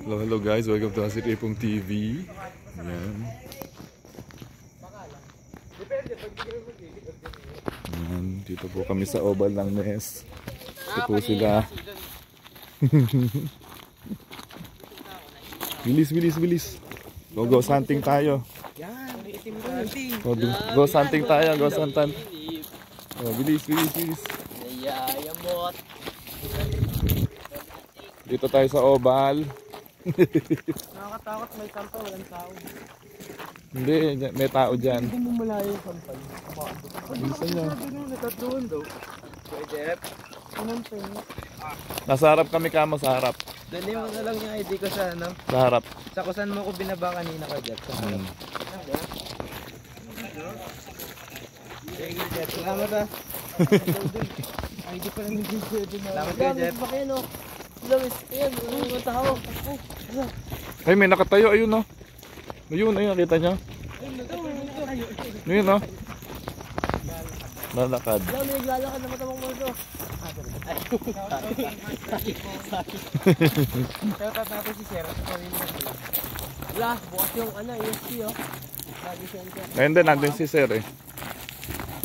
Hello, hello guys, welcome to Asit Ipong TV. Ayan. Ayan, dito po kami sa oval ng Nest. Ito po sila. Bilis, bilis, bilis. Go hunting tayo. Go hunting tayo, go hunting. Oh, bilis, bilis, bilis. Dito tayo sa oval. Nakakatakot, may sampay, walang tao. Hindi, may tao dyan. Hindi mo malayo yung sampay. Bilisan nyo. Nagkatuon daw. Pwede. Nasa harap kami, kamo sa harap. Dali mo na lang yung ID ko sa ano. Sa harap. Sa kusan mo ko binaba kanina ka, Jeff. Sa harap. Sige, Jeff. Salamat ah. ID pa lang yung pwede na. Salamat ka, Jeff. Lawis, ayan, mga tao. Ay, may nakatayo, ayun no. Ayun, ayun, nakita nyo. Ayun no. Lalakad. May naglalakad na matamang mo ito. Pero tatapos si Sir. Wala, bukas yung ano, ESP oh. Ngayon din, nandun si Sir eh.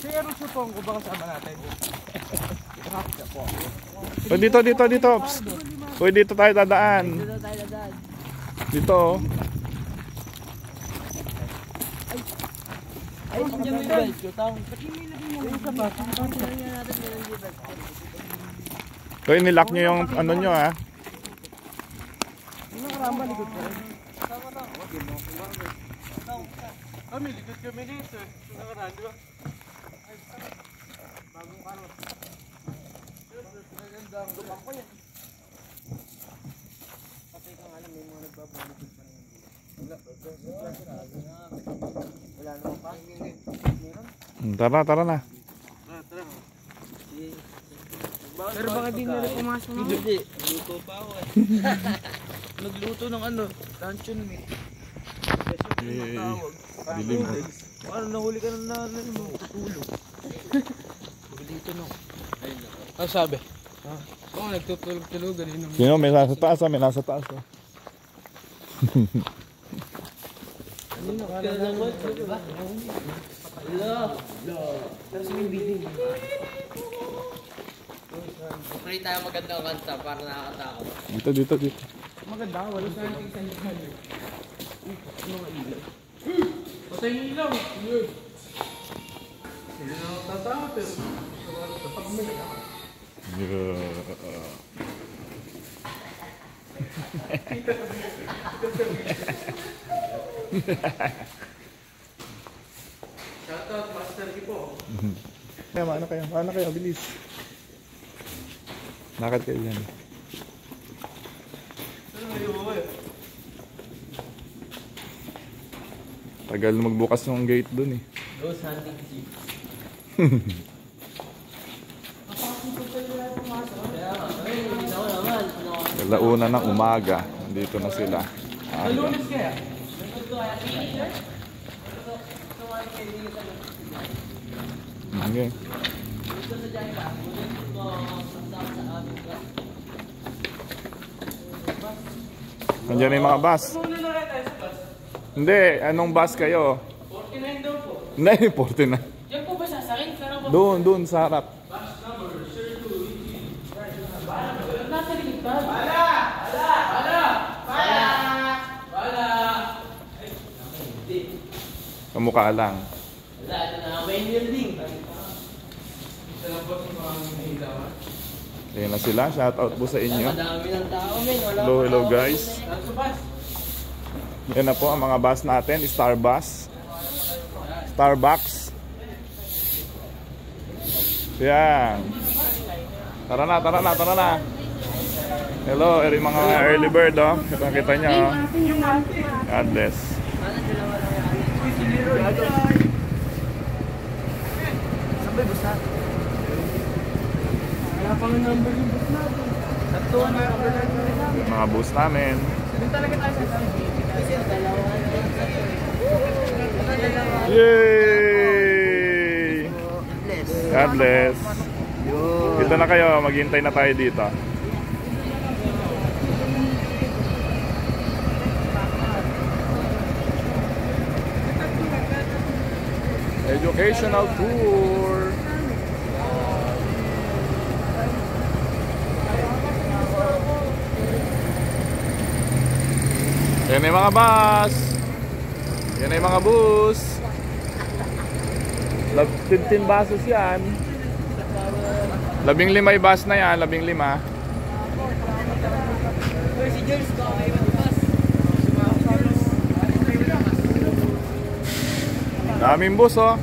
Si Eros yung pong ko ba kasama natin? O, dito, dito, dito. Uy, dito tayo dadaan. Dito oh. Ay, nandiyan mo yung belt. Uy, nilock nyo yung ano nyo ah. Ano karamba, likod ko rin. Kami, likod kami dito. Nakaraan, di ba? Bagong karot. Magandang lupang ko yan. Patay kang alam, may mga nagbabalikod pa rin. Wala naman pa. Tara, tara na. Tara. Pero baka di na rin pumasok na. Hindi, luto pa ako eh. Nagluto ng ano, luncheon meat. Dilim. Ano, nahuli ka na tutulog. Dito no. Ano sabi? Oo, nagtutulog-tulog. Sino? May nasa taas ah, may nasa taas ah. Ano nakalaman? Diba? Tapos may bidding. Pray tayo magandang kanta para nakakatakot. Dito, dito, dito. Maganda, wala sa ating sandihan. Ano nga ilaw? Patay yung ilaw! Hindi na ako tatakot pero kapag may shoutout Master Kipo. Ano kayo, bilis. Nakad kayo dyan. Tagal magbukas ng gate dun eh. Ghost hunting jeep. Alauna ng umaga. Dito na sila. Lunes kaya? Okay. Nandiyan na yung mga bus. Hindi, anong bus kayo? 49 daw po. Hindi, 49. Diyan po ba sasakin? Doon sa harap. Nasa ligtad. Kamukha lang. Wala, ito na. Main building. Ayan na sila. Shoutout po sa inyo. Madami ng tao, men. Hello, hello guys. Yan na po ang mga bus natin. Starbus. Starbucks. Yan. Tara na, tara na, tara na. Hello, mga early bird oh. Kita nyo oh. God bless. Sabay bus natin. Wala pang number yung bus natin. Tatlo na yung number natin. Mga bus namin. Doon talaga tayo sa sabi. Kasi dalawa. Yay! God bless. Dito na kayo, maghintay na tayo dito. Educational tour. Yan ay mga bus. Yan ay mga bus. 15 buses yan. 15 ay bus na yan, 15. Si Jules ko, may bus. Daming bus oh.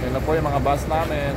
Yan na po yung mga bus namin.